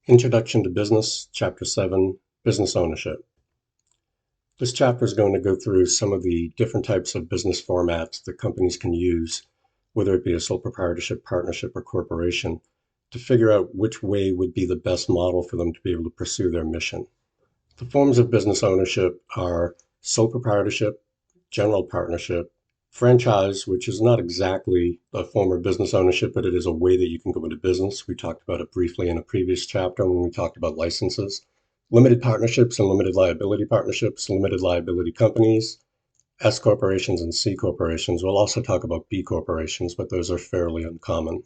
Introduction to Business, Chapter 7, Business Ownership. This chapter is going to go through some of the different types of business formats that companies can use, whether it be a sole proprietorship, partnership, or corporation, to figure out which way would be the best model for them to be able to pursue their mission. The forms of business ownership are sole proprietorship, general partnership, franchise, which is not exactly a form of business ownership, but it is a way that you can go into business. We talked about it briefly in a previous chapter when we talked about licenses. Limited partnerships and limited liability partnerships, limited liability companies, S corporations and C corporations. We'll also talk about B corporations, but those are fairly uncommon.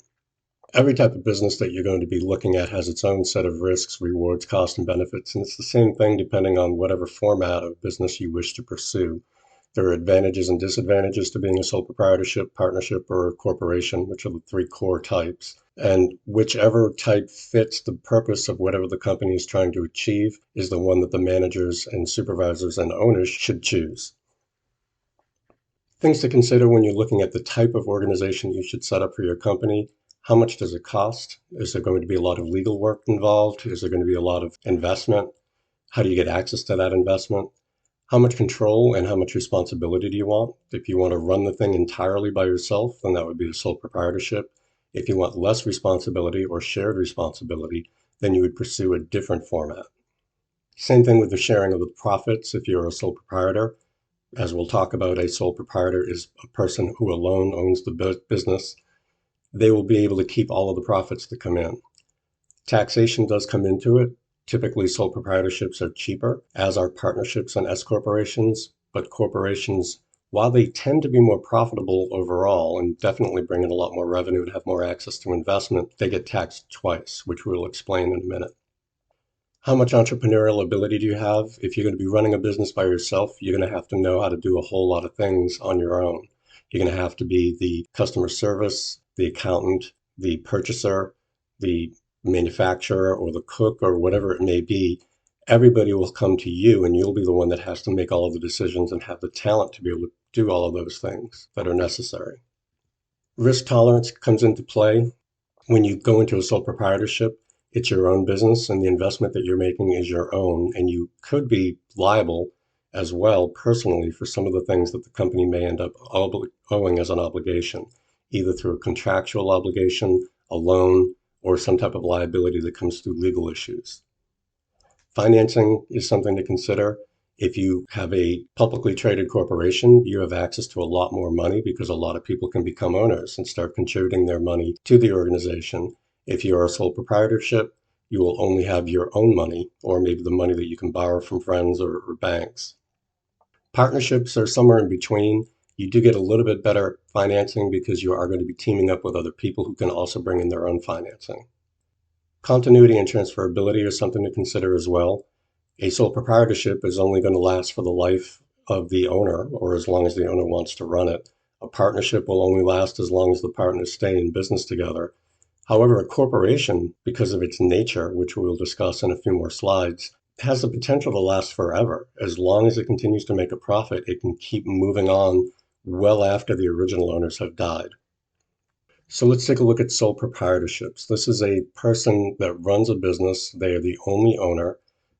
Every type of business that you're going to be looking at has its own set of risks, rewards, costs, and benefits, and it's the same thing depending on whatever format of business you wish to pursue. There are advantages and disadvantages to being a sole proprietorship, partnership, or a corporation, which are the three core types. And whichever type fits the purpose of whatever the company is trying to achieve is the one that the managers and supervisors and owners should choose. Things to consider when you're looking at the type of organization you should set up for your company. How much does it cost? Is there going to be a lot of legal work involved? Is there going to be a lot of investment? How do you get access to that investment? How much control and how much responsibility do you want? If you want to run the thing entirely by yourself, then that would be a sole proprietorship. If you want less responsibility or shared responsibility, then you would pursue a different format. Same thing with the sharing of the profits if you're a sole proprietor. As we'll talk about, a sole proprietor is a person who alone owns the business. They will be able to keep all of the profits that come in. Taxation does come into it. Typically, sole proprietorships are cheaper, as are partnerships and S corporations. But corporations, while they tend to be more profitable overall and definitely bring in a lot more revenue and have more access to investment, they get taxed twice, which we'll explain in a minute. How much entrepreneurial ability do you have? If you're going to be running a business by yourself, you're going to have to know how to do a whole lot of things on your own. You're going to have to be the customer service, the accountant, the purchaser, the manufacturer, or the cook, or whatever it may be. Everybody will come to you, and you'll be the one that has to make all of the decisions and have the talent to be able to do all of those things that are necessary. Risk tolerance comes into play. When you go into a sole proprietorship, it's your own business and the investment that you're making is your own. And you could be liable as well personally for some of the things that the company may end up owing as an obligation, either through a contractual obligation, a loan, or some type of liability that comes through legal issues. Financing is something to consider. If you have a publicly traded corporation, you have access to a lot more money because a lot of people can become owners and start contributing their money to the organization. If you're a sole proprietorship, you will only have your own money or maybe the money that you can borrow from friends or banks. Partnerships are somewhere in between. You do get a little bit better financing because you are going to be teaming up with other people who can also bring in their own financing. Continuity and transferability are something to consider as well. A sole proprietorship is only going to last for the life of the owner or as long as the owner wants to run it. A partnership will only last as long as the partners stay in business together. However, a corporation, because of its nature, which we'll discuss in a few more slides, has the potential to last forever. As long as it continues to make a profit, it can keep moving on well after the original owners have died. So let's take a look at sole proprietorships. This is a person that runs a business. They are the only owner.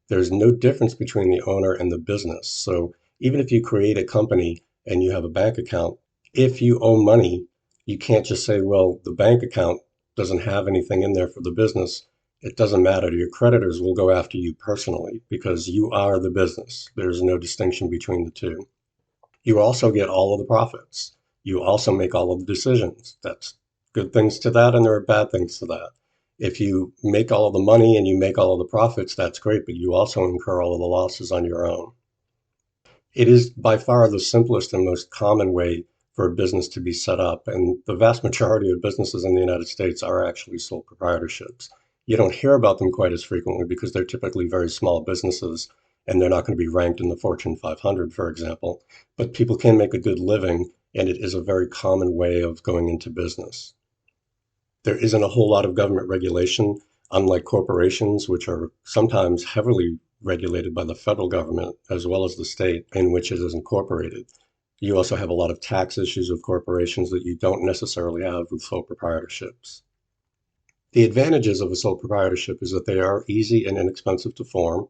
There's no difference between the owner and the business. So even if you create a company and you have a bank account, if you owe money, you can't just say, well, the bank account doesn't have anything in there for the business. It doesn't matter. Your creditors will go after you personally because you are the business. There's no distinction between the two. You also get all of the profits. You also make all of the decisions. That's good things to that, and there are bad things to that. If you make all of the money and you make all of the profits, that's great, but you also incur all of the losses on your own. It is by far the simplest and most common way for a business to be set up, and the vast majority of businesses in the United States are actually sole proprietorships. You don't hear about them quite as frequently because they're typically very small businesses and they're not going to be ranked in the Fortune 500, for example, but people can make a good living, and it is a very common way of going into business. There isn't a whole lot of government regulation, unlike corporations, which are sometimes heavily regulated by the federal government as well as the state in which it is incorporated. You also have a lot of tax issues with corporations that you don't necessarily have with sole proprietorships. The advantages of a sole proprietorship is that they are easy and inexpensive to form.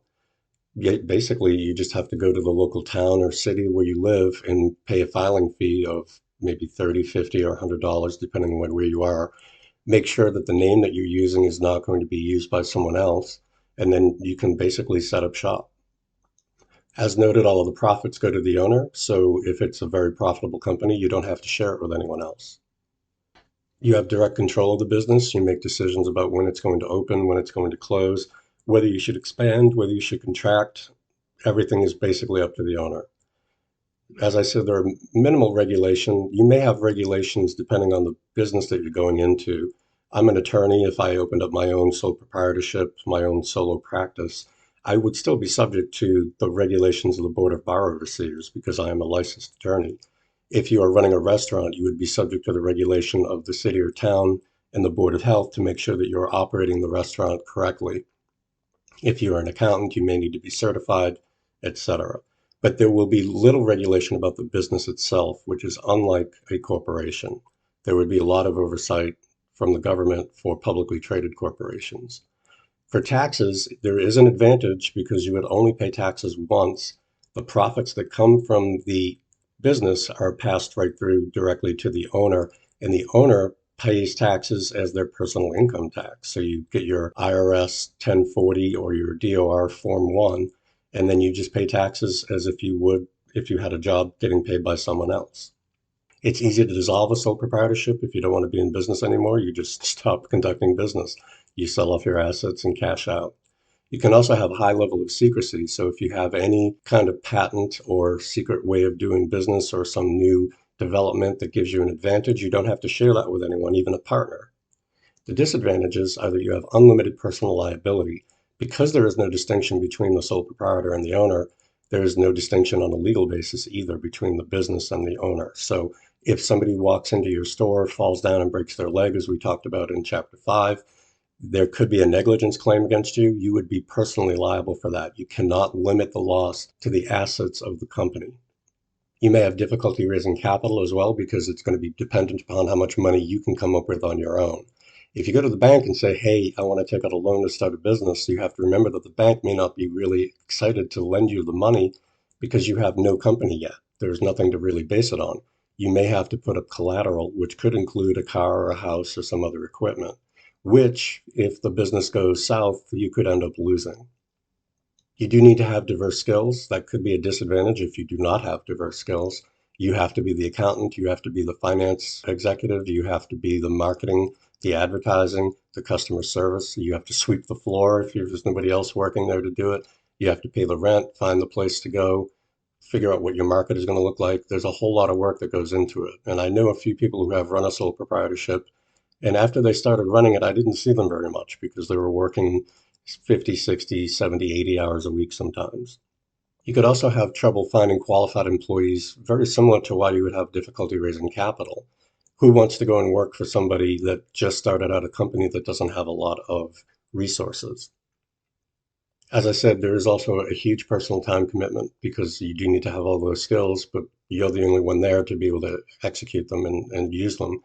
Basically, you just have to go to the local town or city where you live and pay a filing fee of maybe 30, 50, or $100, depending on where you are. Make sure that the name that you're using is not going to be used by someone else, and then you can basically set up shop. As noted, all of the profits go to the owner, so if it's a very profitable company, you don't have to share it with anyone else. You have direct control of the business. You make decisions about when it's going to open, when it's going to close, whether you should expand, whether you should contract. Everything is basically up to the owner. As I said, there are minimal regulation. You may have regulations depending on the business that you're going into. I'm an attorney. If I opened up my own sole proprietorship, my own solo practice, I would still be subject to the regulations of the Board of Bar Overseers because I am a licensed attorney. If you are running a restaurant, you would be subject to the regulation of the city or town and the Board of Health to make sure that you're operating the restaurant correctly. If you're an accountant, you may need to be certified, etc. But there will be little regulation about the business itself, which is unlike a corporation. There would be a lot of oversight from the government for publicly traded corporations. For taxes, there is an advantage because you would only pay taxes once. The profits that come from the business are passed right through directly to the owner, and the owner pays taxes as their personal income tax. So you get your IRS 1040 or your DOR Form 1, and then you just pay taxes as if you would if you had a job getting paid by someone else. It's easy to dissolve a sole proprietorship. If you don't want to be in business anymore, you just stop conducting business. You sell off your assets and cash out. You can also have a high level of secrecy. So if you have any kind of patent or secret way of doing business or some new development that gives you an advantage, you don't have to share that with anyone, even a partner. The disadvantages are that you have unlimited personal liability. Because there is no distinction between the sole proprietor and the owner, there is no distinction on a legal basis either between the business and the owner. So if somebody walks into your store, falls down and breaks their leg, as we talked about in Chapter 5, there could be a negligence claim against you. You would be personally liable for that. You cannot limit the loss to the assets of the company. You may have difficulty raising capital as well because it's going to be dependent upon how much money you can come up with on your own. If you go to the bank and say, hey, I want to take out a loan to start a business, you have to remember that the bank may not be really excited to lend you the money because you have no company yet. There's nothing to really base it on. You may have to put up collateral, which could include a car or a house or some other equipment, which, if the business goes south, you could end up losing. You do need to have diverse skills. That could be a disadvantage if you do not have diverse skills. You have to be the accountant, you have to be the finance executive, you have to be the marketing, the advertising, the customer service. You have to sweep the floor if there's nobody else working there to do it. You have to pay the rent, find the place to go, figure out what your market is going to look like. There's a whole lot of work that goes into it. And I know a few people who have run a sole proprietorship, and after they started running it, I didn't see them very much because they were working 50, 60, 70, 80 hours a week sometimes. You could also have trouble finding qualified employees, very similar to why you would have difficulty raising capital. Who wants to go and work for somebody that just started out a company that doesn't have a lot of resources? As I said, there is also a huge personal time commitment because you do need to have all those skills, but you're the only one there to be able to execute them and use them.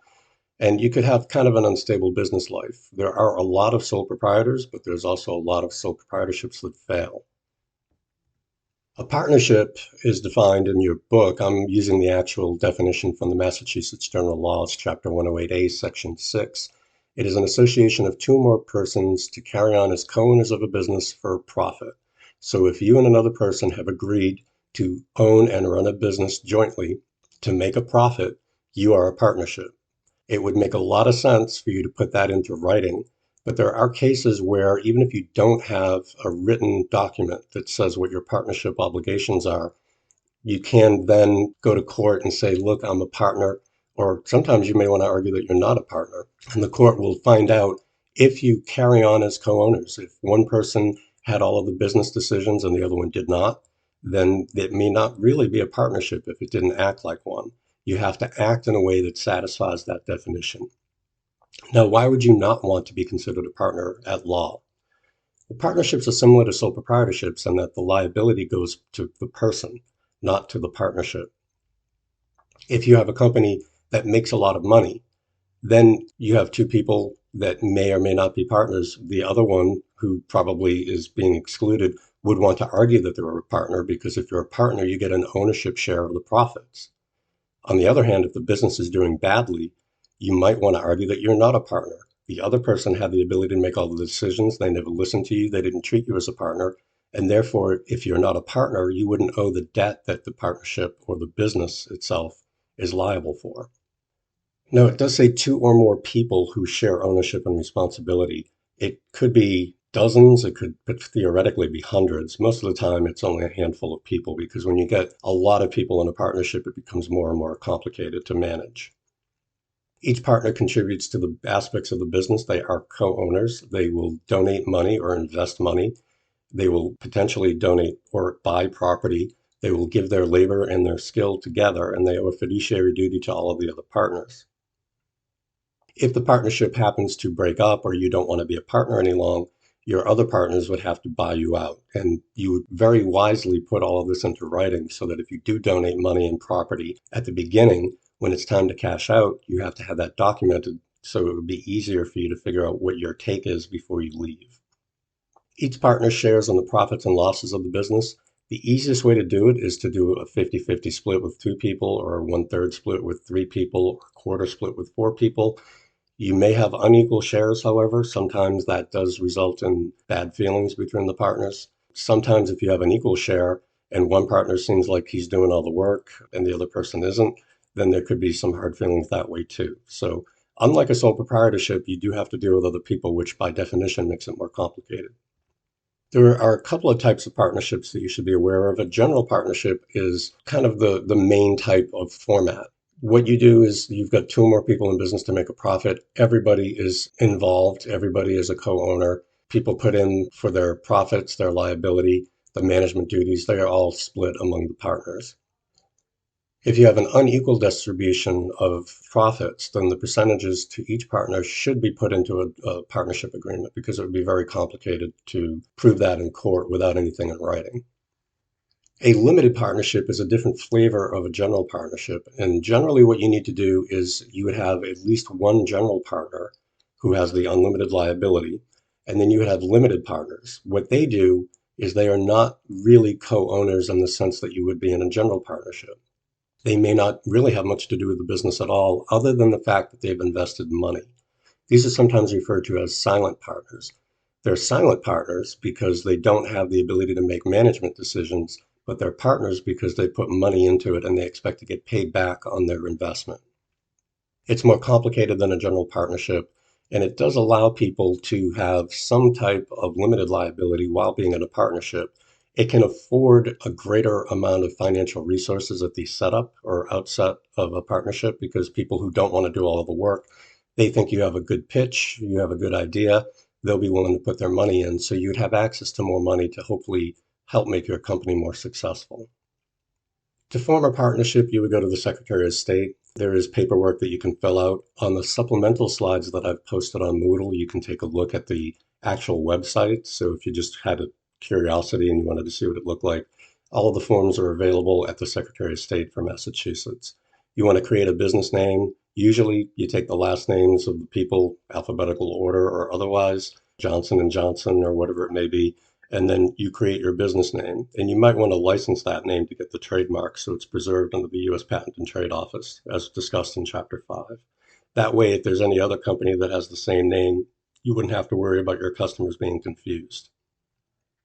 And you could have kind of an unstable business life. There are a lot of sole proprietors, but there's also a lot of sole proprietorships that fail. A partnership is defined in your book. I'm using the actual definition from the Massachusetts General Laws, Chapter 108A, Section 6. It is an association of two or more persons to carry on as co-owners of a business for profit. So if you and another person have agreed to own and run a business jointly to make a profit, you are a partnership. It would make a lot of sense for you to put that into writing. But there are cases where even if you don't have a written document that says what your partnership obligations are, you can then go to court and say, look, I'm a partner. Or sometimes you may want to argue that you're not a partner. And the court will find out if you carry on as co-owners. If one person had all of the business decisions and the other one did not, then it may not really be a partnership if it didn't act like one. You have to act in a way that satisfies that definition. Now, why would you not want to be considered a partner at law? Well, partnerships are similar to sole proprietorships in that the liability goes to the person, not to the partnership. If you have a company that makes a lot of money, then you have two people that may or may not be partners. The other one, who probably is being excluded, would want to argue that they're a partner, because if you're a partner, you get an ownership share of the profits. On the other hand, if the business is doing badly, you might want to argue that you're not a partner. The other person had the ability to make all the decisions. They never listened to you. They didn't treat you as a partner. And therefore, if you're not a partner, you wouldn't owe the debt that the partnership or the business itself is liable for. No, it does say two or more people who share ownership and responsibility. It could be dozens, it could theoretically be hundreds. Most of the time, it's only a handful of people, because when you get a lot of people in a partnership, it becomes more and more complicated to manage. Each partner contributes to the aspects of the business. They are co-owners. They will donate money or invest money. They will potentially donate or buy property. They will give their labor and their skill together, and they owe a fiduciary duty to all of the other partners. If the partnership happens to break up, or you don't want to be a partner any longer, your other partners would have to buy you out. And you would very wisely put all of this into writing, so that if you do donate money and property at the beginning, when it's time to cash out, you have to have that documented, so it would be easier for you to figure out what your take is before you leave. Each partner shares on the profits and losses of the business. The easiest way to do it is to do a 50-50 split with two people, or a one-third split with three people, or a quarter split with four people. You may have unequal shares, however. Sometimes that does result in bad feelings between the partners. Sometimes if you have an equal share and one partner seems like he's doing all the work and the other person isn't, then there could be some hard feelings that way too. So unlike a sole proprietorship, you do have to deal with other people, which by definition makes it more complicated. There are a couple of types of partnerships that you should be aware of. A general partnership is kind of the main type of format. What you do is you've got two or more people in business to make a profit. Everybody is involved. Everybody is a co-owner. People put in for their profits, their liability, the management duties. They are all split among the partners. If you have an unequal distribution of profits, then the percentages to each partner should be put into a partnership agreement, because it would be very complicated to prove that in court without anything in writing. A limited partnership is a different flavor of a general partnership. And generally what you need to do is you would have at least one general partner who has the unlimited liability, and then you would have limited partners. What they do is they are not really co-owners in the sense that you would be in a general partnership. They may not really have much to do with the business at all, other than the fact that they've invested money. These are sometimes referred to as silent partners. They're silent partners because they don't have the ability to make management decisions, but they're partners because they put money into it and they expect to get paid back on their investment. It's more complicated than a general partnership, and it does allow people to have some type of limited liability while being in a partnership. It can afford a greater amount of financial resources at the setup or outset of a partnership, because people who don't want to do all of the work, they think you have a good pitch, you have a good idea, they'll be willing to put their money in. So you'd have access to more money to hopefully help make your company more successful. To form a partnership, you would go to the Secretary of State. There is paperwork that you can fill out. On the supplemental slides that I've posted on Moodle, you can take a look at the actual website. So if you just had a curiosity and you wanted to see what it looked like, all of the forms are available at the Secretary of State for Massachusetts. You want to create a business name. Usually you take the last names of the people, alphabetical order or otherwise, Johnson & Johnson or whatever it may be, and then you create your business name. And you might want to license that name to get the trademark so it's preserved under the U.S. Patent and Trade Office, as discussed in Chapter 5. That way, if there's any other company that has the same name, you wouldn't have to worry about your customers being confused.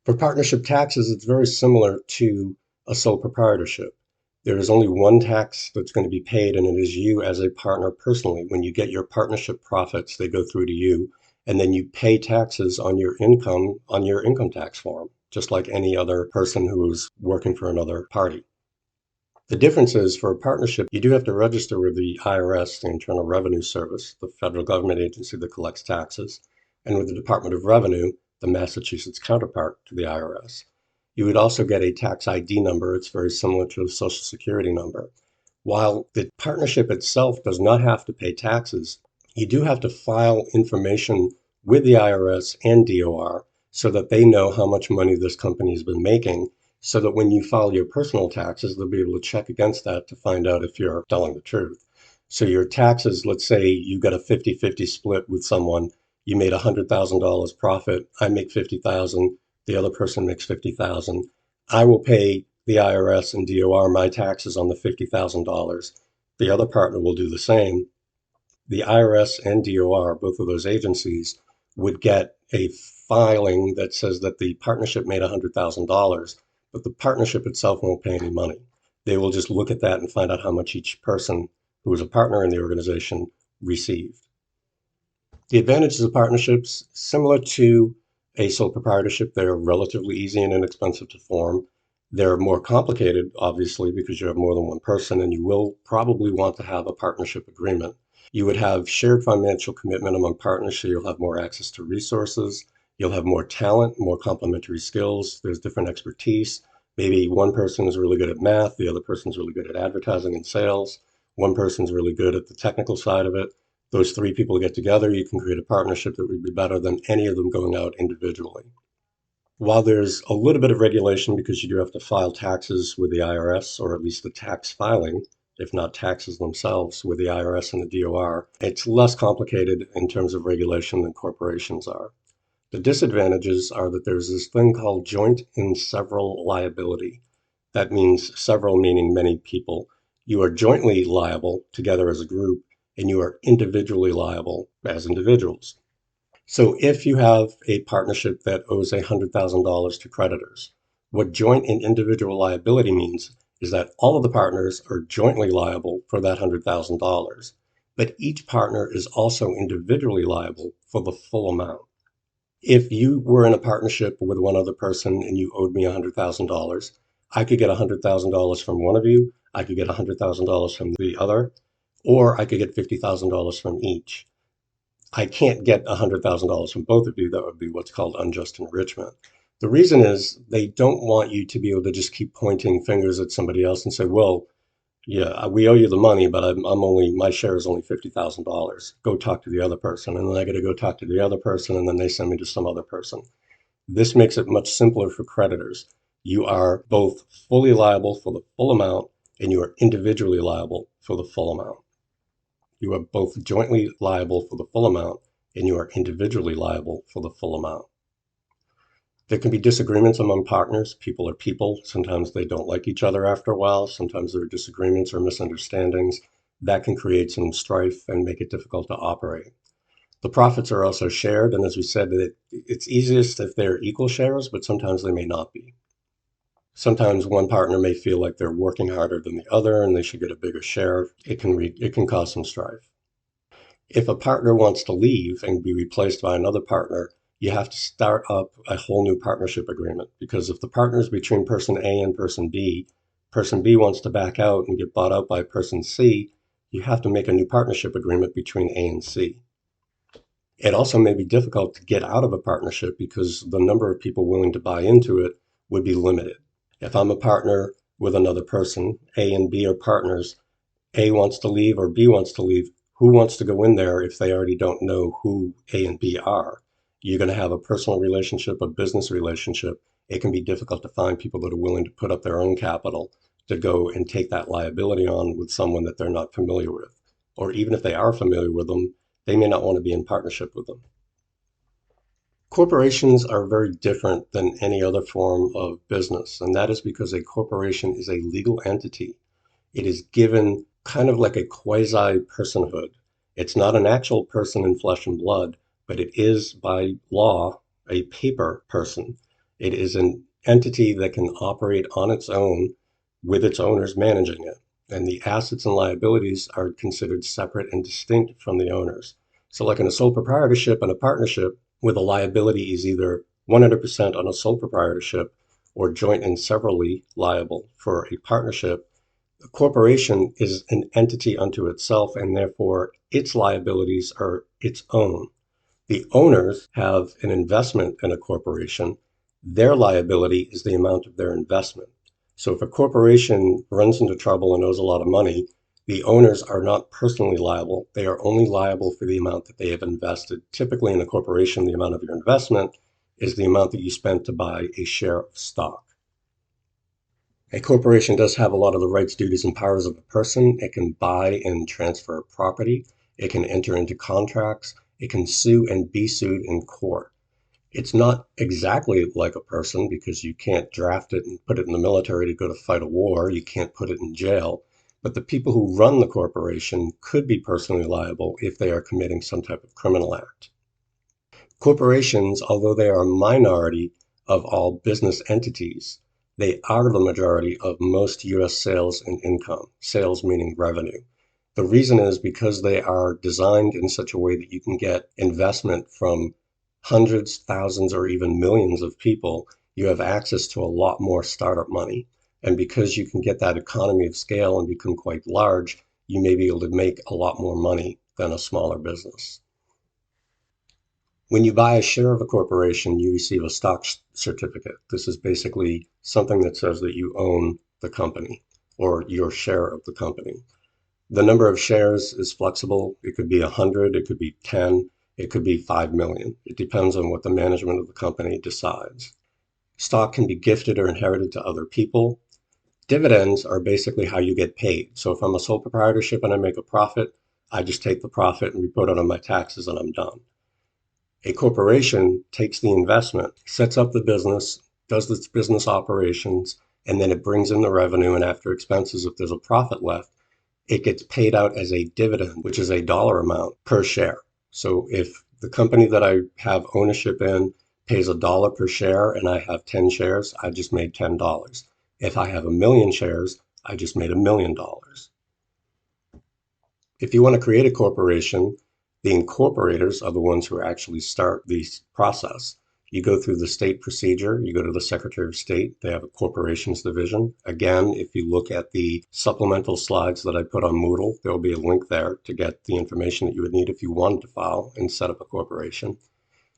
For partnership taxes, it's very similar to a sole proprietorship. There is only one tax that's going to be paid, and it is you as a partner personally. When you get your partnership profits, they go through to you, and then you pay taxes on your income tax form, just like any other person who is working for another party. The difference is, for a partnership, you do have to register with the IRS, the Internal Revenue Service, the federal government agency that collects taxes, and with the Department of Revenue, the Massachusetts counterpart to the IRS. You would also get a tax ID number. It's very similar to a Social Security number. While the partnership itself does not have to pay taxes, you do have to file information with the IRS and DOR so that they know how much money this company has been making, so that when you file your personal taxes, they'll be able to check against that to find out if you're telling the truth. So your taxes, let's say you got a 50-50 split with someone, you made $100,000 profit, I make 50,000, the other person makes 50,000. I will pay the IRS and DOR my taxes on the $50,000. The other partner will do the same. The IRS and DOR, both of those agencies, would get a filing that says that the partnership made $100,000, but the partnership itself won't pay any money. They will just look at that and find out how much each person who is a partner in the organization received. The advantages of partnerships, similar to a sole proprietorship, they're relatively easy and inexpensive to form. They're more complicated, obviously, because you have more than one person, and you will probably want to have a partnership agreement. You would have shared financial commitment among partners, so you'll have more access to resources. You'll have more talent, more complementary skills. There's different expertise. Maybe one person is really good at math, the other person's really good at advertising and sales. One person's really good at the technical side of it. Those three people get together, you can create a partnership that would be better than any of them going out individually. While there's a little bit of regulation because you do have to file taxes with the IRS, or at least the tax filing, if not taxes themselves, with the IRS and the DOR, it's less complicated in terms of regulation than corporations are. The disadvantages are that there's this thing called joint and several liability. That means several meaning many people. You are jointly liable together as a group, and you are individually liable as individuals. So if you have a partnership that owes $100,000 to creditors, what joint and individual liability means is that all of the partners are jointly liable for that $100,000, but each partner is also individually liable for the full amount. If you were in a partnership with one other person and you owed me $100,000, I could get $100,000 from one of you, I could get $100,000 from the other, or I could get $50,000 from each. I can't get $100,000 from both of you. That would be what's called unjust enrichment. The reason is they don't want you to be able to just keep pointing fingers at somebody else and say, well, yeah, we owe you the money, but my share is only $50,000. Go talk to the other person. And then I got to go talk to the other person, and then they send me to some other person. This makes it much simpler for creditors. You are both fully liable for the full amount, and you are individually liable for the full amount. You are both jointly liable for the full amount, and you are individually liable for the full amount. There can be disagreements among partners. People are people. Sometimes they don't like each other after a while. Sometimes there are disagreements or misunderstandings. That can create some strife and make it difficult to operate. The profits are also shared, and as we said, it's easiest if they're equal shares, but sometimes they may not be. Sometimes one partner may feel like they're working harder than the other and they should get a bigger share. It can cause some strife. If a partner wants to leave and be replaced by another partner, you have to start up a whole new partnership agreement, because if the partner is between person A and person B wants to back out and get bought out by person C, you have to make a new partnership agreement between A and C. It also may be difficult to get out of a partnership because the number of people willing to buy into it would be limited. If I'm a partner with another person, A and B are partners, A wants to leave or B wants to leave, who wants to go in there if they already don't know who A and B are? You're going to have a personal relationship, a business relationship. It can be difficult to find people that are willing to put up their own capital to go and take that liability on with someone that they're not familiar with. Or even if they are familiar with them, they may not want to be in partnership with them. Corporations are very different than any other form of business, and that is because a corporation is a legal entity. It is given kind of like a quasi personhood. It's not an actual person in flesh and blood, but it is by law a paper person. It is an entity that can operate on its own with its owners managing it. And the assets and liabilities are considered separate and distinct from the owners. So, like in a sole proprietorship and a partnership, where the liability is either 100% on a sole proprietorship or joint and severally liable for a partnership, a corporation is an entity unto itself, and therefore its liabilities are its own. The owners have an investment in a corporation. Their liability is the amount of their investment. So if a corporation runs into trouble and owes a lot of money, the owners are not personally liable. They are only liable for the amount that they have invested. Typically in a corporation, the amount of your investment is the amount that you spent to buy a share of stock. A corporation does have a lot of the rights, duties, and powers of a person. It can buy and transfer property. It can enter into contracts. It can sue and be sued in court. It's not exactly like a person because you can't draft it and put it in the military to go to fight a war. You can't put it in jail. But the people who run the corporation could be personally liable if they are committing some type of criminal act. Corporations, although they are a minority of all business entities, they are the majority of most US sales and income, sales meaning revenue. The reason is because they are designed in such a way that you can get investment from hundreds, thousands, or even millions of people. You have access to a lot more startup money. And because you can get that economy of scale and become quite large, you may be able to make a lot more money than a smaller business. When you buy a share of a corporation, you receive a stock certificate. This is basically something that says that you own the company or your share of the company. The number of shares is flexible. It could be 100, it could be 10, it could be 5 million. It depends on what the management of the company decides. Stock can be gifted or inherited to other people. Dividends are basically how you get paid. So if I'm a sole proprietorship and I make a profit, I just take the profit and report it on my taxes and I'm done. A corporation takes the investment, sets up the business, does its business operations, and then it brings in the revenue. And after expenses, if there's a profit left, it gets paid out as a dividend, which is a dollar amount per share. So if the company that I have ownership in pays $1 per share and I have 10 shares, I just made $10. If I have 1 million shares, I just made $1 million. If you want to create a corporation, the incorporators are the ones who actually start the process. You go through the state procedure, you go to the Secretary of State, they have a corporations division. Again, if you look at the supplemental slides that I put on Moodle, there will be a link there to get the information that you would need if you wanted to file and set up a corporation.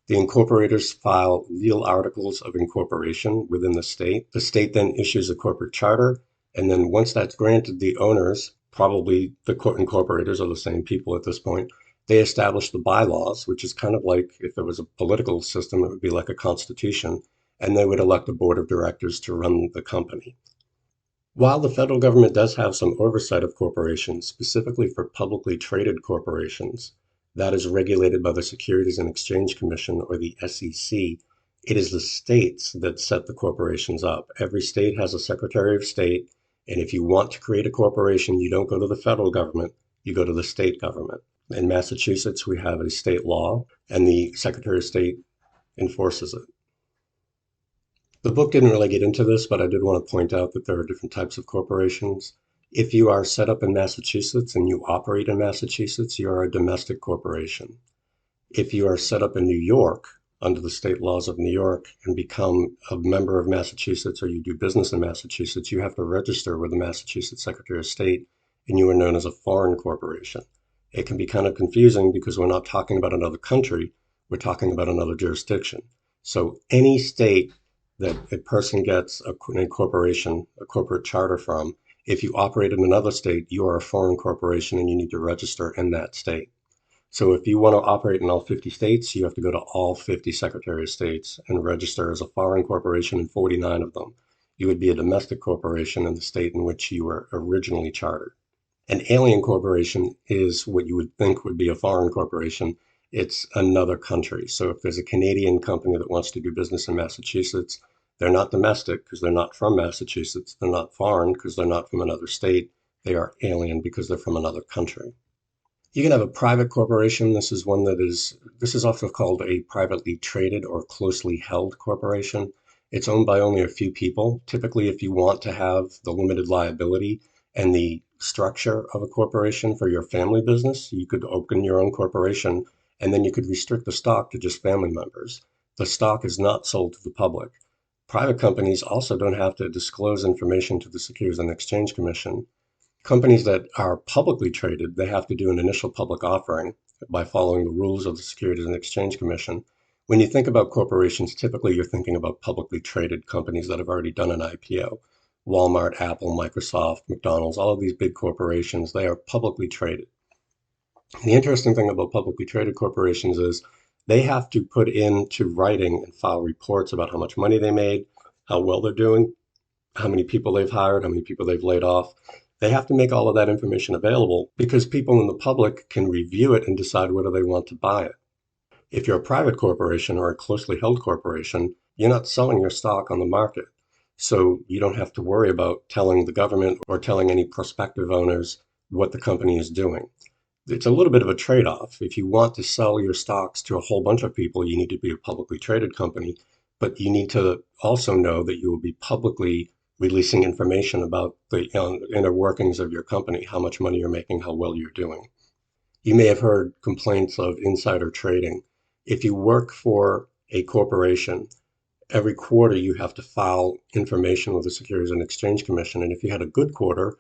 The incorporators file legal articles of incorporation within the state. The state then issues a corporate charter. And then once that's granted, the owners, probably the incorporators are the same people at this point, they establish the bylaws, which is kind of like if there was a political system, it would be like a constitution. And they would elect a board of directors to run the company. While the federal government does have some oversight of corporations, specifically for publicly traded corporations, that is regulated by the Securities and Exchange Commission or the SEC. It is the states that set the corporations up. Every state has a Secretary of State, and if you want to create a corporation, you don't go to the federal government, you go to the state government. In Massachusetts, we have a state law, and the Secretary of State enforces it. The book didn't really get into this, but I did want to point out that there are different types of corporations. If you are set up in Massachusetts and you operate in Massachusetts, you are a domestic corporation. If you are set up in New York under the state laws of New York and become a member of Massachusetts or you do business in Massachusetts, you have to register with the Massachusetts Secretary of State and you are known as a foreign corporation. It can be kind of confusing because we're not talking about another country, we're talking about another jurisdiction. So any state that a person gets an incorporation, a corporate charter from, if you operate in another state, you are a foreign corporation and you need to register in that state. So if you want to operate in all 50 states, you have to go to all 50 Secretary of States and register as a foreign corporation in 49 of them. You would be a domestic corporation in the state in which you were originally chartered. An alien corporation is what you would think would be a foreign corporation. It's another country. So if there's a Canadian company that wants to do business in Massachusetts, they're not domestic because they're not from Massachusetts. They're not foreign because they're not from another state. They are alien because they're from another country. You can have a private corporation. This is often called a privately traded or closely held corporation. It's owned by only a few people. Typically, if you want to have the limited liability and the structure of a corporation for your family business, you could open your own corporation and then you could restrict the stock to just family members. The stock is not sold to the public. Private companies also don't have to disclose information to the Securities and Exchange Commission. Companies that are publicly traded, they have to do an initial public offering by following the rules of the Securities and Exchange Commission. When you think about corporations, typically you're thinking about publicly traded companies that have already done an IPO. Walmart, Apple, Microsoft, McDonald's, all of these big corporations, they are publicly traded. The interesting thing about publicly traded corporations is they have to put into writing and file reports about how much money they made, how well they're doing, how many people they've hired, how many people they've laid off. They have to make all of that information available because people in the public can review it and decide whether they want to buy it. If you're a private corporation or a closely held corporation, you're not selling your stock on the market. So you don't have to worry about telling the government or telling any prospective owners what the company is doing. It's a little bit of a trade-off. If you want to sell your stocks to a whole bunch of people, you need to be a publicly traded company, but you need to also know that you will be publicly releasing information about the inner workings of your company, how much money you're making, how well you're doing. You may have heard complaints of insider trading. If you work for a corporation, every quarter you have to file information with the Securities and Exchange Commission. And if you had a good quarter,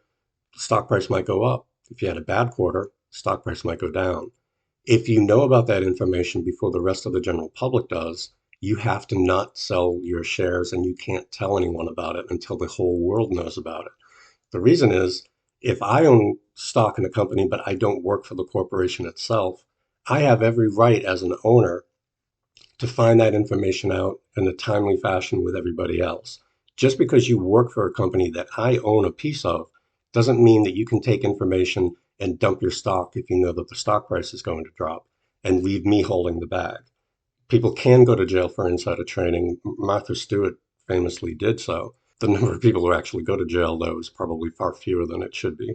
the stock price might go up. If you had a bad quarter, stock price might go down. If you know about that information before the rest of the general public does, you have to not sell your shares and you can't tell anyone about it until the whole world knows about it. The reason is if I own stock in a company, but I don't work for the corporation itself, I have every right as an owner to find that information out in a timely fashion with everybody else. Just because you work for a company that I own a piece of doesn't mean that you can take information and dump your stock if you know that the stock price is going to drop and leave me holding the bag. People can go to jail for insider trading. Martha Stewart famously did so. The number of people who actually go to jail, though, is probably far fewer than it should be.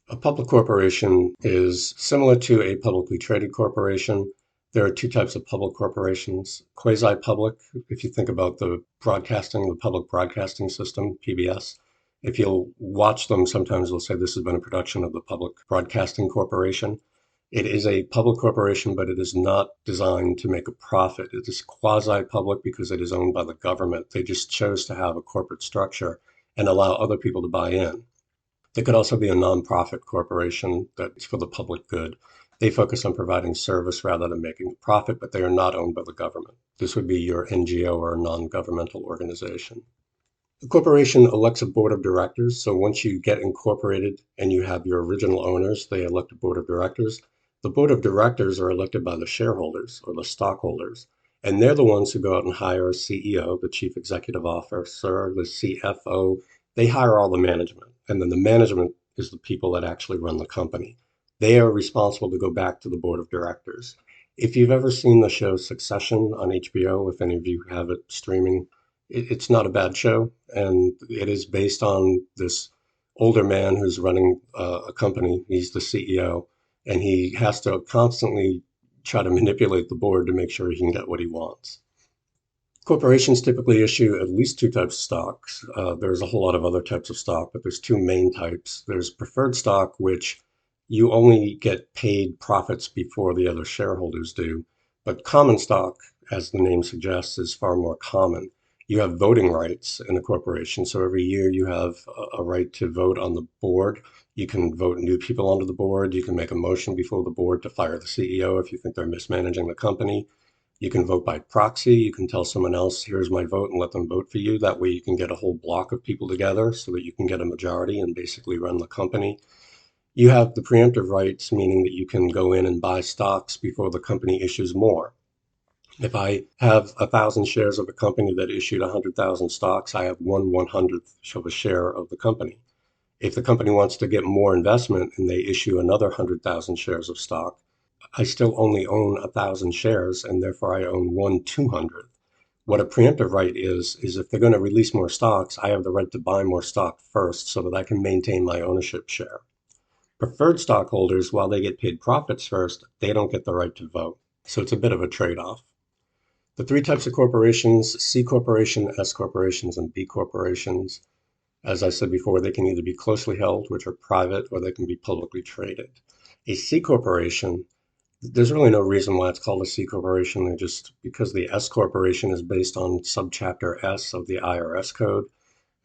A public corporation is similar to a publicly traded corporation. There are two types of public corporations. Quasi-public, if you think about the public broadcasting system, PBS, if you'll watch them, sometimes they'll say this has been a production of the Public Broadcasting Corporation. It is a public corporation, but it is not designed to make a profit. It is quasi-public because it is owned by the government. They just chose to have a corporate structure and allow other people to buy in. They could also be a nonprofit corporation that's for the public good. They focus on providing service rather than making a profit, but they are not owned by the government. This would be your NGO or a non-governmental organization. The corporation elects a board of directors. So once you get incorporated and you have your original owners, they elect a board of directors. The board of directors are elected by the shareholders or the stockholders. And they're the ones who go out and hire a CEO, the chief executive officer, the CFO. They hire all the management. And then the management is the people that actually run the company. They are responsible to go back to the board of directors. If you've ever seen the show Succession on HBO, if any of you have it streaming, it's not a bad show. And it is based on this older man who's running a company. He's the CEO, and he has to constantly try to manipulate the board to make sure he can get what he wants. Corporations typically issue at least two types of stocks. There's a whole lot of other types of stock, but there's two main types. There's preferred stock, which you only get paid profits before the other shareholders do. But common stock, as the name suggests, is far more common. You have voting rights in a corporation. So every year you have a right to vote on the board. You can vote new people onto the board. You can make a motion before the board to fire the CEO if you think they're mismanaging the company. You can vote by proxy. You can tell someone else, here's my vote, and let them vote for you. That way you can get a whole block of people together so that you can get a majority and basically run the company. You have the preemptive rights, meaning that you can go in and buy stocks before the company issues more. If I have 1,000 shares of a company that issued 100,000 stocks, I have 1/100th of a share of the company. If the company wants to get more investment and they issue another 100,000 shares of stock, I still only own 1,000 shares, and therefore I own 1/200th. What a preemptive right is if they're going to release more stocks, I have the right to buy more stock first so that I can maintain my ownership share. Preferred stockholders, while they get paid profits first, they don't get the right to vote. So it's a bit of a trade-off. The three types of corporations, C corporation, S corporations, and B corporations. As I said before, they can either be closely held, which are private, or they can be publicly traded. A C corporation, there's really no reason why it's called a C corporation. They just, because the S corporation is based on subchapter S of the IRS code,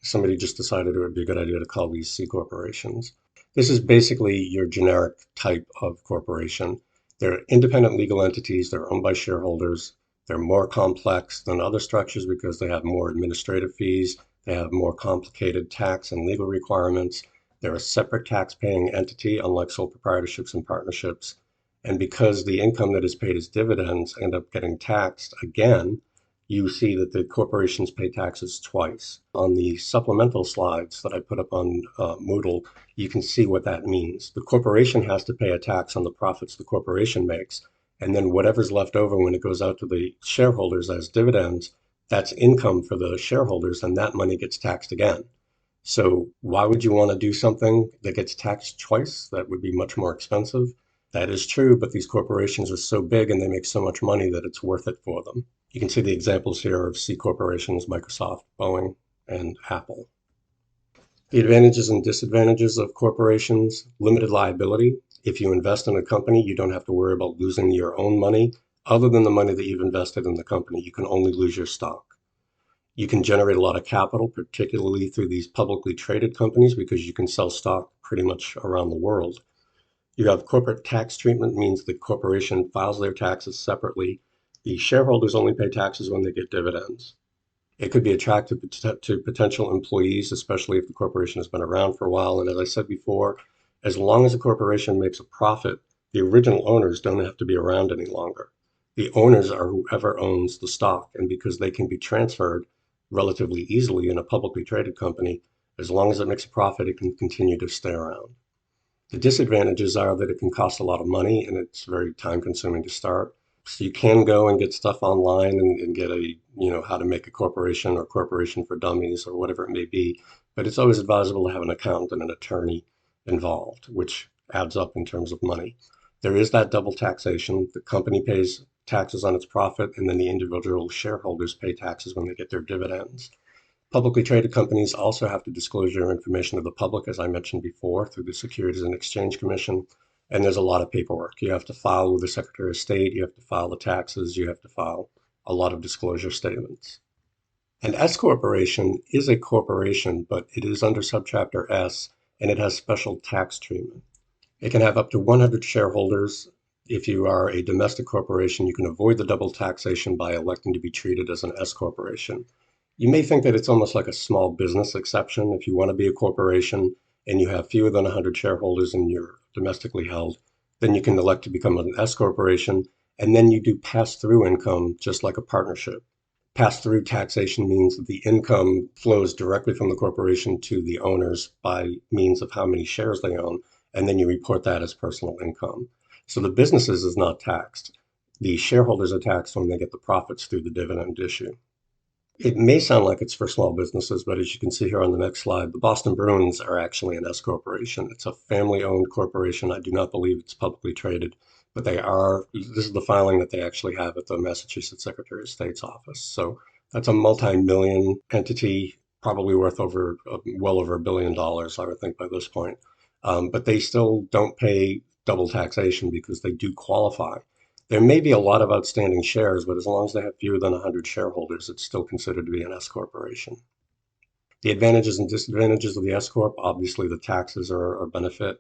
somebody just decided it would be a good idea to call these C corporations. This is basically your generic type of corporation. They're independent legal entities. They're owned by shareholders. They're more complex than other structures because they have more administrative fees. They have more complicated tax and legal requirements. They're a separate tax-paying entity, unlike sole proprietorships and partnerships. And because the income that is paid as dividends end up getting taxed again, you see that the corporations pay taxes twice. On the supplemental slides that I put up on Moodle, you can see what that means. The corporation has to pay a tax on the profits the corporation makes, and then whatever's left over when it goes out to the shareholders as dividends, that's income for the shareholders, and that money gets taxed again. So why would you want to do something that gets taxed twice? That would be much more expensive. That is true, but these corporations are so big and they make so much money that it's worth it for them. You can see the examples here of C corporations, Microsoft, Boeing, and Apple. The advantages and disadvantages of corporations: limited liability. If you invest in a company, you don't have to worry about losing your own money. Other than the money that you've invested in the company, you can only lose your stock. You can generate a lot of capital, particularly through these publicly traded companies, because you can sell stock pretty much around the world. You have corporate tax treatment, means the corporation files their taxes separately. The shareholders only pay taxes when they get dividends. It could be attractive to potential employees, especially if the corporation has been around for a while. And as I said before, as long as a corporation makes a profit, the original owners don't have to be around any longer. The owners are whoever owns the stock. And because they can be transferred relatively easily in a publicly traded company, as long as it makes a profit, it can continue to stay around. The disadvantages are that it can cost a lot of money and it's very time consuming to start. So you can go and get stuff online and get how to make a corporation or corporation for dummies or whatever it may be. But it's always advisable to have an accountant and an attorney involved, which adds up in terms of money. There is that double taxation. The company pays taxes on its profit, and then the individual shareholders pay taxes when they get their dividends. Publicly traded companies also have to disclose your information to the public, as I mentioned before, through the Securities and Exchange Commission. And there's a lot of paperwork. You have to file with the Secretary of State, you have to file the taxes, you have to file a lot of disclosure statements. An S corporation is a corporation, but it is under subchapter S and it has special tax treatment. It can have up to 100 shareholders. If you are a domestic corporation, you can avoid the double taxation by electing to be treated as an S corporation. You may think that it's almost like a small business exception. If you want to be a corporation and you have fewer than 100 shareholders and you're domestically held, then you can elect to become an S corporation, and then you do pass-through income just like a partnership. Pass-through taxation means that the income flows directly from the corporation to the owners by means of how many shares they own, and then you report that as personal income. So the businesses is not taxed. The shareholders are taxed when they get the profits through the dividend issue. It may sound like it's for small businesses, but as you can see here on the next slide, the Boston Bruins are actually an S corporation. It's a family-owned corporation. I do not believe it's publicly traded, but they are. This is the filing that they actually have at the Massachusetts Secretary of State's office. So that's a multi-million entity, probably worth well over $1 billion, I would think, by this point. But they still don't pay double taxation because they do qualify. There may be a lot of outstanding shares, but as long as they have fewer than 100 shareholders, it's still considered to be an S corporation. The advantages and disadvantages of the S corp: obviously the taxes are a benefit.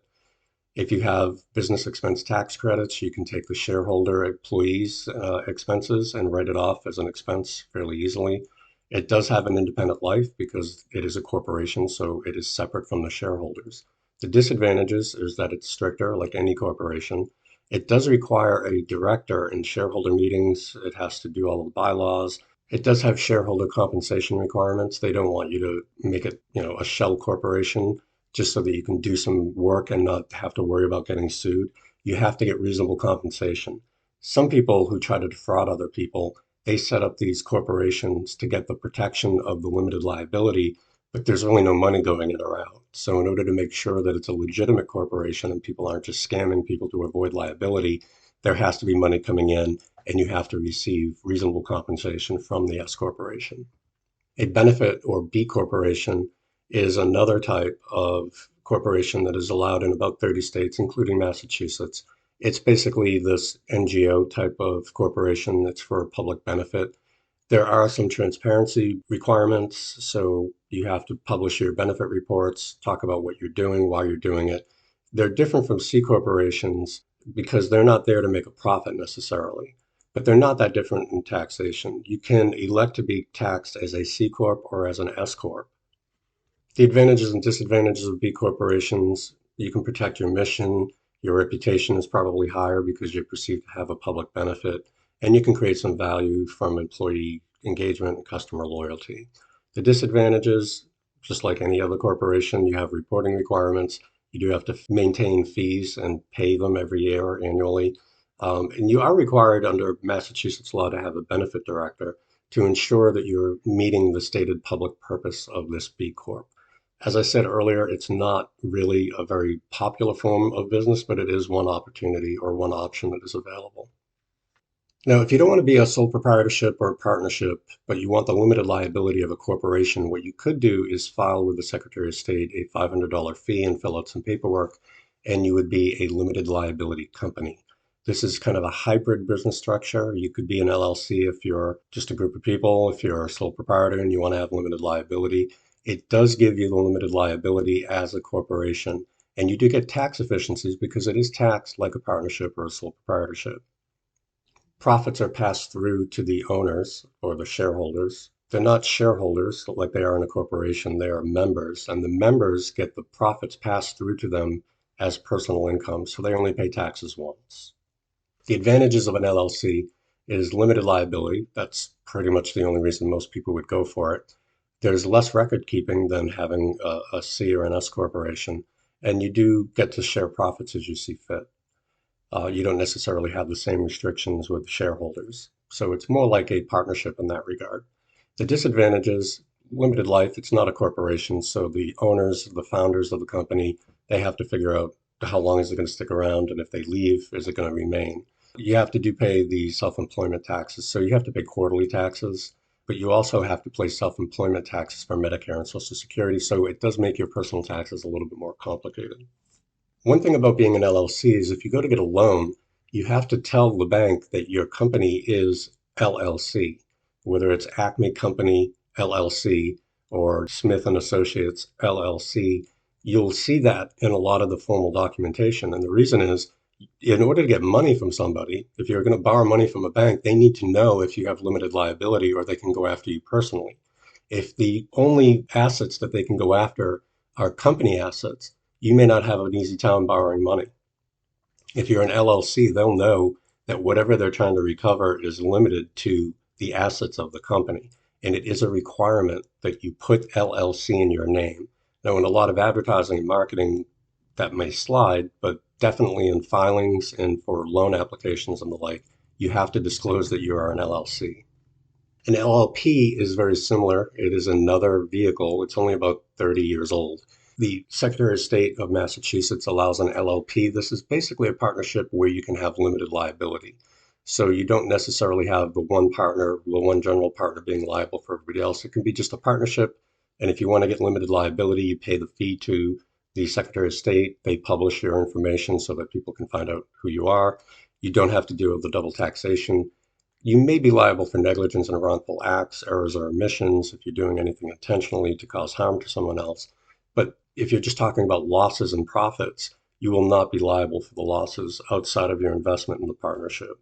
If you have business expense tax credits, you can take the shareholder employees' expenses and write it off as an expense fairly easily. It does have an independent life because it is a corporation, so it is separate from the shareholders. The disadvantages is that it's stricter, like any corporation. It does require a director in shareholder meetings. It has to do all of the bylaws. It does have shareholder compensation requirements. They don't want you to make it, a shell corporation just so that you can do some work and not have to worry about getting sued. You have to get reasonable compensation. Some people who try to defraud other people, they set up these corporations to get the protection of the limited liability, but there's really no money going in or out. So in order to make sure that it's a legitimate corporation and people aren't just scamming people to avoid liability, there has to be money coming in and you have to receive reasonable compensation from the S corporation. A benefit or B corporation is another type of corporation that is allowed in about 30 states, including Massachusetts. It's basically this NGO type of corporation that's for public benefit. There are some transparency requirements, so you have to publish your benefit reports, talk about what you're doing, why you're doing it. They're different from C corporations because they're not there to make a profit necessarily, but they're not that different in taxation. You can elect to be taxed as a C corp or as an S corp. The advantages and disadvantages of B corporations: you can protect your mission, your reputation is probably higher because you're perceived to have a public benefit, and you can create some value from employee engagement and customer loyalty. The disadvantages, just like any other corporation, you have reporting requirements. You do have to maintain fees and pay them every year or annually. And you are required under Massachusetts law to have a benefit director to ensure that you're meeting the stated public purpose of this B Corp. As I said earlier, it's not really a very popular form of business, but it is one opportunity or one option that is available. Now, if you don't want to be a sole proprietorship or a partnership, but you want the limited liability of a corporation, what you could do is file with the Secretary of State a $500 fee and fill out some paperwork, and you would be a limited liability company. This is kind of a hybrid business structure. You could be an LLC if you're just a group of people, if you're a sole proprietor and you want to have limited liability. It does give you the limited liability as a corporation, and you do get tax efficiencies because it is taxed like a partnership or a sole proprietorship. Profits are passed through to the owners or the shareholders. They're not shareholders like they are in a corporation, they are members, and the members get the profits passed through to them as personal income, so they only pay taxes once. The advantages of an LLC is limited liability. That's pretty much the only reason most people would go for it. There's less record keeping than having a C or an S corporation, and you do get to share profits as you see fit. You don't necessarily have the same restrictions with shareholders. So it's more like a partnership in that regard. The disadvantages, limited life, it's not a corporation. So the owners, the founders of the company, they have to figure out how long is it going to stick around, and if they leave, is it going to remain? You have to pay the self-employment taxes. So you have to pay quarterly taxes, but you also have to pay self-employment taxes for Medicare and Social Security. So it does make your personal taxes a little bit more complicated. One thing about being an LLC is if you go to get a loan, you have to tell the bank that your company is LLC, whether it's Acme Company LLC or Smith and Associates LLC. You'll see that in a lot of the formal documentation. And the reason is, in order to get money from somebody, if you're going to borrow money from a bank, they need to know if you have limited liability or they can go after you personally. If the only assets that they can go after are company assets, you may not have an easy time borrowing money. If you're an LLC, they'll know that whatever they're trying to recover is limited to the assets of the company. And it is a requirement that you put LLC in your name. Now, in a lot of advertising and marketing, that may slide, but definitely in filings and for loan applications and the like, you have to disclose that you are an LLC. An LLP is very similar. It is another vehicle. It's only about 30 years old. The Secretary of State of Massachusetts allows an LLP. This is basically a partnership where you can have limited liability. So you don't necessarily have the one partner, the one general partner being liable for everybody else. It can be just a partnership. And if you want to get limited liability, you pay the fee to the Secretary of State. They publish your information so that people can find out who you are. You don't have to deal with the double taxation. You may be liable for negligence and wrongful acts, errors or omissions if you're doing anything intentionally to cause harm to someone else. But if you're just talking about losses and profits, you will not be liable for the losses outside of your investment in the partnership.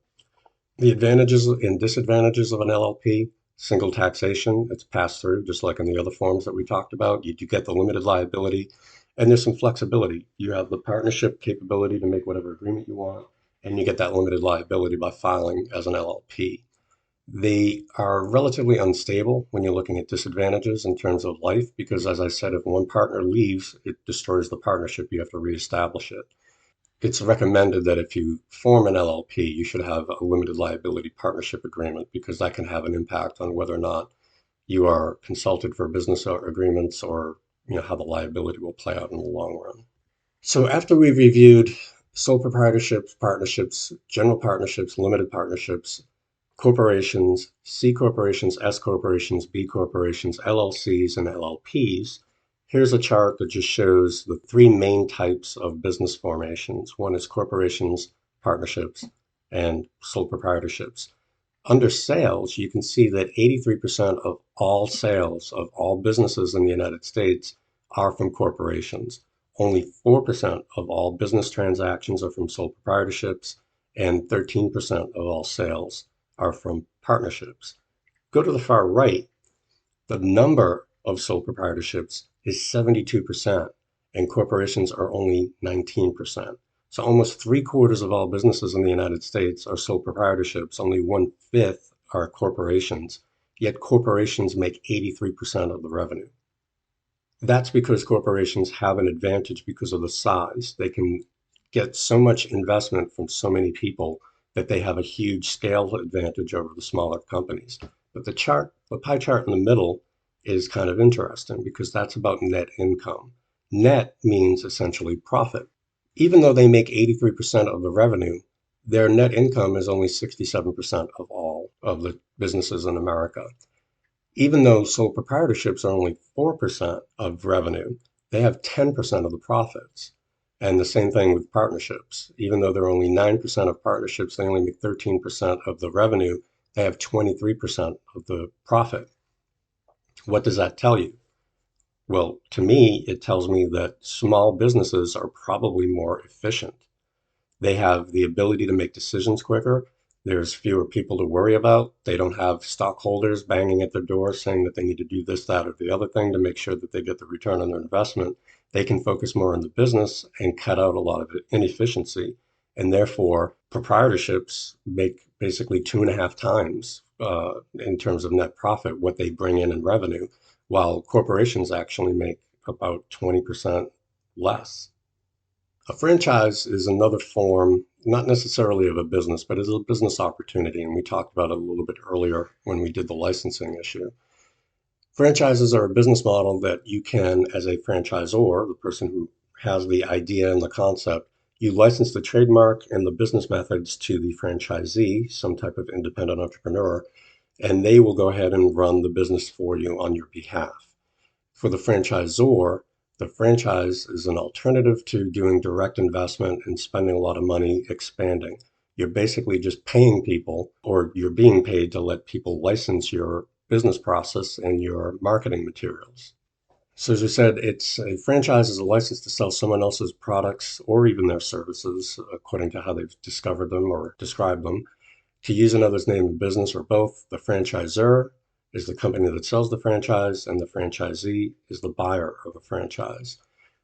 The advantages and disadvantages of an LLP: single taxation, it's passed through, just like in the other forms that we talked about. You do get the limited liability, and there's some flexibility. You have the partnership capability to make whatever agreement you want, and you get that limited liability by filing as an LLP. They are relatively unstable when you're looking at disadvantages in terms of life, because as I said, if one partner leaves, it destroys the partnership. You have to reestablish it. It's recommended that if you form an LLP, you should have a limited liability partnership agreement, because that can have an impact on whether or not you are consulted for business agreements or how the liability will play out in the long run. So after we've reviewed sole proprietorships, partnerships, general partnerships, limited partnerships, corporations, C corporations, S corporations, B corporations, LLCs, and LLPs, here's a chart that just shows the three main types of business formations. One is corporations, partnerships, and sole proprietorships. Under sales, you can see that 83% of all sales of all businesses in the United States are from corporations. Only 4% of all business transactions are from sole proprietorships, and 13% of all sales are from partnerships. Go to the far right, the number of sole proprietorships is 72%, and corporations are only 19%. So almost 3/4 of all businesses in the United States are sole proprietorships. Only 1/5 are corporations. yet corporations make 83% of the revenue. That's because corporations have an advantage because of the size. They can get so much investment from so many people that they have a huge scale advantage over the smaller companies. But the pie chart in the middle is kind of interesting because that's about net income. Net means essentially profit. Even though they make 83% of the revenue, their net income is only 67% of all of the businesses in America. Even though sole proprietorships are only 4% of revenue, they have 10% of the profits. And the same thing with partnerships. Even though they're only 9% of partnerships, they only make 13% of the revenue. They have 23% of the profit. What does that tell you? Well, to me, it tells me that small businesses are probably more efficient. They have the ability to make decisions quicker. There's fewer people to worry about. They don't have stockholders banging at their door saying that they need to do this, that, or the other thing to make sure that they get the return on their investment. They can focus more on the business and cut out a lot of inefficiency. And therefore, proprietorships make basically 2.5 times in terms of net profit what they bring in revenue, while corporations actually make about 20% less. A franchise is another form, not necessarily of a business, but is a business opportunity. And we talked about it a little bit earlier when we did the licensing issue. Franchises are a business model that you can, as a franchisor, the person who has the idea and the concept, you license the trademark and the business methods to the franchisee, some type of independent entrepreneur, and they will go ahead and run the business for you on your behalf. For the franchisor, the franchise is an alternative to doing direct investment and spending a lot of money expanding. You're basically just paying people, or you're being paid to let people license your business process and your marketing materials. So as I said, it's a franchise is a license to sell someone else's products or even their services, according to how they've discovered them or described them, to use another's name in business or both. The franchisor is the company that sells the franchise, and the franchisee is the buyer of the franchise.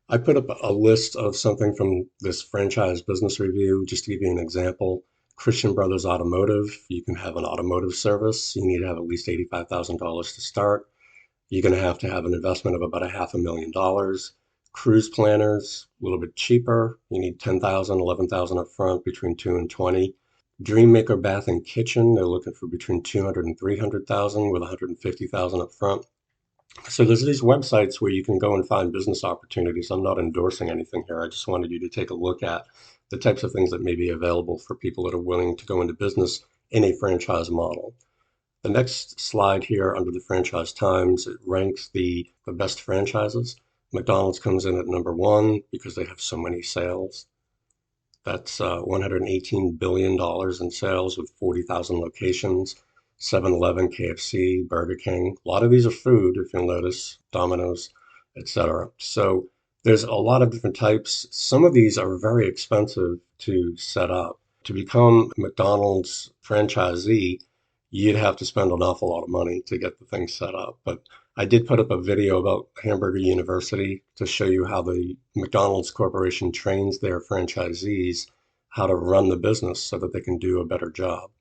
I put up a list of something from this franchise business review, just to give you an example. Christian Brothers Automotive, you can have an automotive service. You need to have at least $85,000 to start. You're going to have an investment of about $500,000. Cruise planners, a little bit cheaper. You need 10,000, 11,000 up front, between 2 and 20. Dreammaker Bath and Kitchen, they're looking for between 200 and 300,000 with 150,000 up front. So there's these websites where you can go and find business opportunities. I'm not endorsing anything here. I just wanted you to take a look at the types of things that may be available for people that are willing to go into business in a franchise model. The next slide here under the franchise times, it ranks the best franchises. McDonald's comes in at number one because they have so many sales. That's $118 billion in sales with 40,000 locations. 7-Eleven, KFC, Burger King. A lot of these are food, if you'll notice, Domino's, etc. So there's a lot of different types. Some of these are very expensive to set up. To become McDonald's franchisee, you'd have to spend an awful lot of money to get the thing set up. But I did put up a video about Hamburger University to show you how the McDonald's Corporation trains their franchisees how to run the business so that they can do a better job.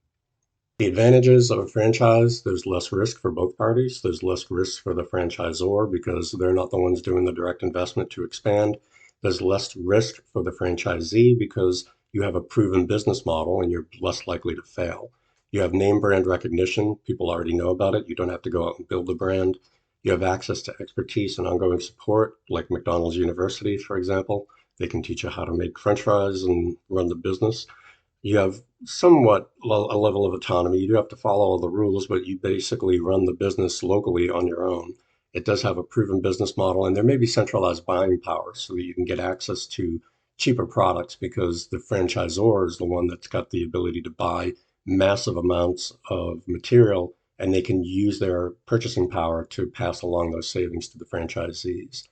The advantages of a franchise, there's less risk for both parties. There's less risk for the franchisor because they're not the ones doing the direct investment to expand. There's less risk for the franchisee because you have a proven business model and you're less likely to fail. You have name brand recognition. People already know about it. You don't have to go out and build the brand. You have access to expertise and ongoing support, like McDonald's University, for example. They can teach you how to make French fries and run the business. You have somewhat a level of autonomy. You do have to follow all the rules, but you basically run the business locally on your own. It does have a proven business model, and there may be centralized buying power so that you can get access to cheaper products because the franchisor is the one that's got the ability to buy massive amounts of material, and they can use their purchasing power to pass along those savings to the franchisees.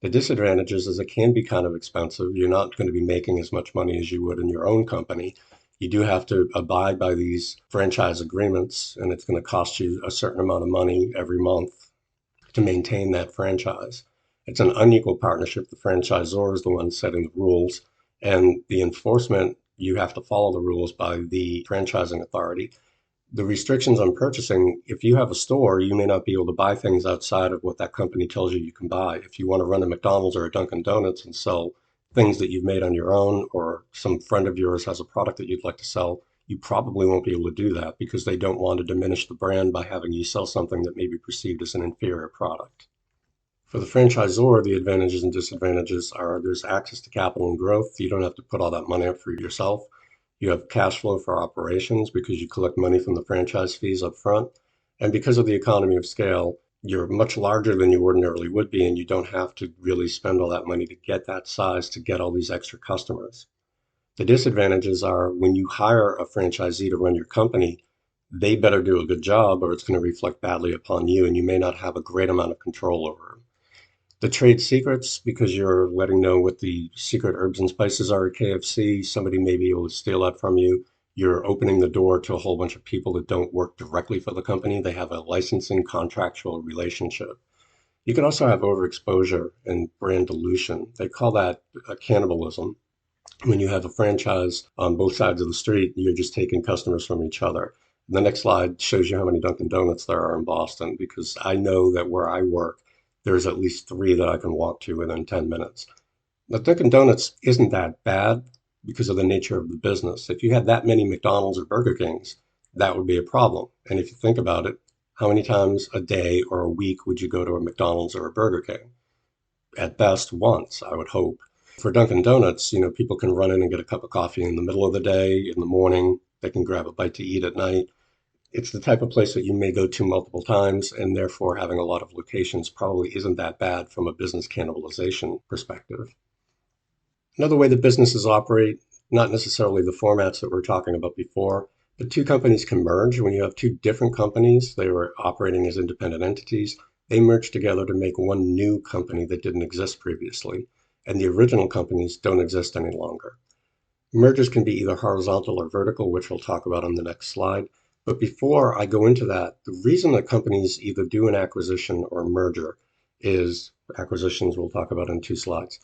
The disadvantages is it can be kind of expensive. You're not going to be making as much money as you would in your own company. You do have to abide by these franchise agreements, and it's going to cost you a certain amount of money every month to maintain that franchise. It's an unequal partnership. The franchisor is the one setting the rules, and the enforcement, you have to follow the rules by the franchising authority. The restrictions on purchasing, if you have a store, you may not be able to buy things outside of what that company tells you you can buy. If you want to run a McDonald's or a Dunkin' Donuts and sell things that you've made on your own, or some friend of yours has a product that you'd like to sell, you probably won't be able to do that because they don't want to diminish the brand by having you sell something that may be perceived as an inferior product. For the franchisor, the advantages and disadvantages are there's access to capital and growth. You don't have to put all that money up for yourself. You have cash flow for operations because you collect money from the franchise fees up front. And because of the economy of scale, you're much larger than you ordinarily would be, and you don't have to really spend all that money to get that size to get all these extra customers. The disadvantages are when you hire a franchisee to run your company, they better do a good job or it's going to reflect badly upon you, and you may not have a great amount of control over it. The trade secrets, because you're letting know what the secret herbs and spices are at KFC, somebody may be able to steal that from you. You're opening the door to a whole bunch of people that don't work directly for the company. They have a licensing contractual relationship. You can also have overexposure and brand dilution. They call that cannibalism. When you have a franchise on both sides of the street, you're just taking customers from each other. The next slide shows you how many Dunkin' Donuts there are in Boston because I know that where I work, there's at least three that I can walk to within 10 minutes. Now, Dunkin' Donuts isn't that bad because of the nature of the business. If you had that many McDonald's or Burger Kings, that would be a problem. And if you think about it, how many times a day or a week would you go to a McDonald's or a Burger King? At best, once, I would hope. For Dunkin' Donuts, people can run in and get a cup of coffee in the middle of the day, in the morning. They can grab a bite to eat at night. It's the type of place that you may go to multiple times, and therefore having a lot of locations probably isn't that bad from a business cannibalization perspective. Another way that businesses operate, not necessarily the formats that we are talking about before, but two companies can merge. When you have two different companies, they were operating as independent entities, they merge together to make one new company that didn't exist previously, and the original companies don't exist any longer. Mergers can be either horizontal or vertical, which we'll talk about on the next slide. But before I go into that, the reason that companies either do an acquisition or a merger is acquisitions we'll talk about in two slides.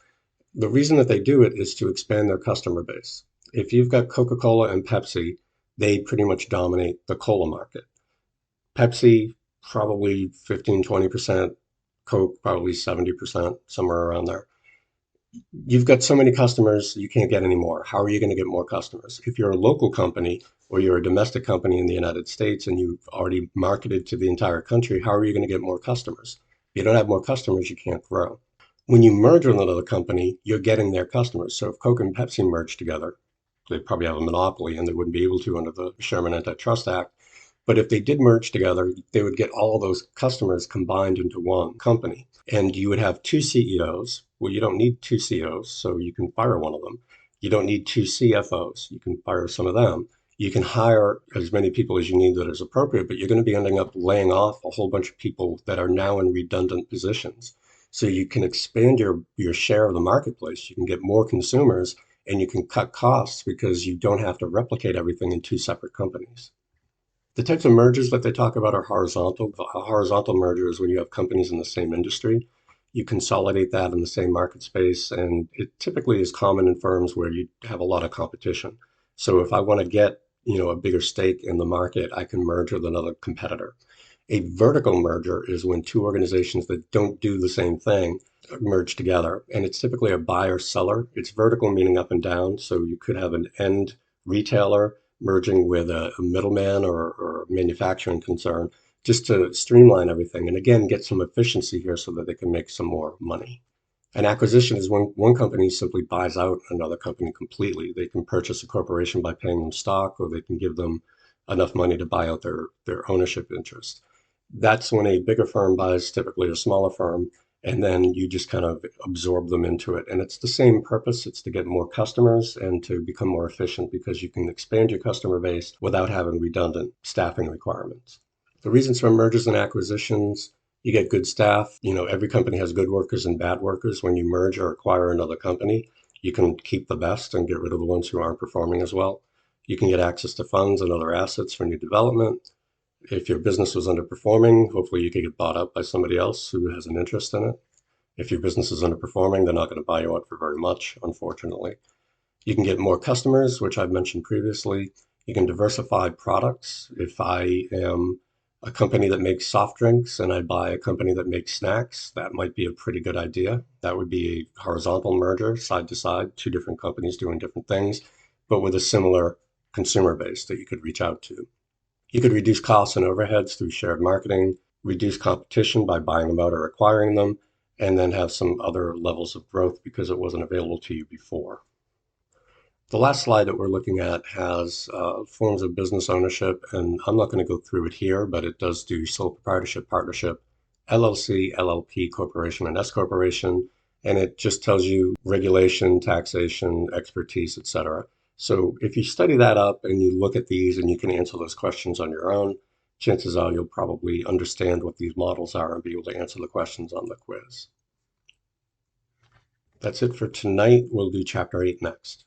The reason that they do it is to expand their customer base. If you've got Coca-Cola and Pepsi, they pretty much dominate the cola market. Pepsi, probably 15, 20%, Coke, probably 70%, somewhere around there. You've got so many customers, you can't get any more. How are you going to get more customers? If you're a local company or you're a domestic company in the United States and you've already marketed to the entire country, how are you going to get more customers? If you don't have more customers, you can't grow. When you merge with another company, you're getting their customers. So if Coke and Pepsi merge together, they probably have a monopoly and they wouldn't be able to under the Sherman Antitrust Act. But if they did merge together, they would get all of those customers combined into one company. And you would have two CEOs. Well, you don't need two CEOs, so you can fire one of them. You don't need two CFOs. You can fire some of them. You can hire as many people as you need that is appropriate, but you're going to be ending up laying off a whole bunch of people that are now in redundant positions. So you can expand your share of the marketplace. You can get more consumers and you can cut costs because you don't have to replicate everything in two separate companies. The types of mergers that they talk about are horizontal. A horizontal merger is when you have companies in the same industry. You consolidate that in the same market space, and it typically is common in firms where you have a lot of competition. So if I want to get, a bigger stake in the market, I can merge with another competitor. A vertical merger is when two organizations that don't do the same thing merge together, and it's typically a buyer seller. It's vertical meaning up and down, so you could have an end retailer merging with a middleman or a manufacturing concern just to streamline everything and again get some efficiency here so that they can make some more money. An acquisition is when one company simply buys out another company completely. They can purchase a corporation by paying them stock, or they can give them enough money to buy out their ownership interest. That's when a bigger firm buys typically a smaller firm, and then you just kind of absorb them into it. And it's the same purpose. It's to get more customers and to become more efficient because you can expand your customer base without having redundant staffing requirements. The reasons for mergers and acquisitions, you get good staff. Every company has good workers and bad workers. When you merge or acquire another company, you can keep the best and get rid of the ones who aren't performing as well. You can get access to funds and other assets for new development. If your business was underperforming, hopefully you could get bought up by somebody else who has an interest in it. If your business is underperforming, they're not going to buy you out for very much, unfortunately. You can get more customers, which I've mentioned previously. You can diversify products. If I am a company that makes soft drinks and I buy a company that makes snacks, that might be a pretty good idea. That would be a horizontal merger, side to side, two different companies doing different things, but with a similar consumer base that you could reach out to. You could reduce costs and overheads through shared marketing, reduce competition by buying them out or acquiring them, and then have some other levels of growth because it wasn't available to you before. The last slide that we're looking at has forms of business ownership, and I'm not going to go through it here, but it does do sole proprietorship, partnership, LLC, LLP, corporation, and S corporation, and it just tells you regulation, taxation, expertise, etc. So if you study that up and you look at these and you can answer those questions on your own, chances are you'll probably understand what these models are and be able to answer the questions on the quiz. That's it for tonight. We'll do chapter 8 next.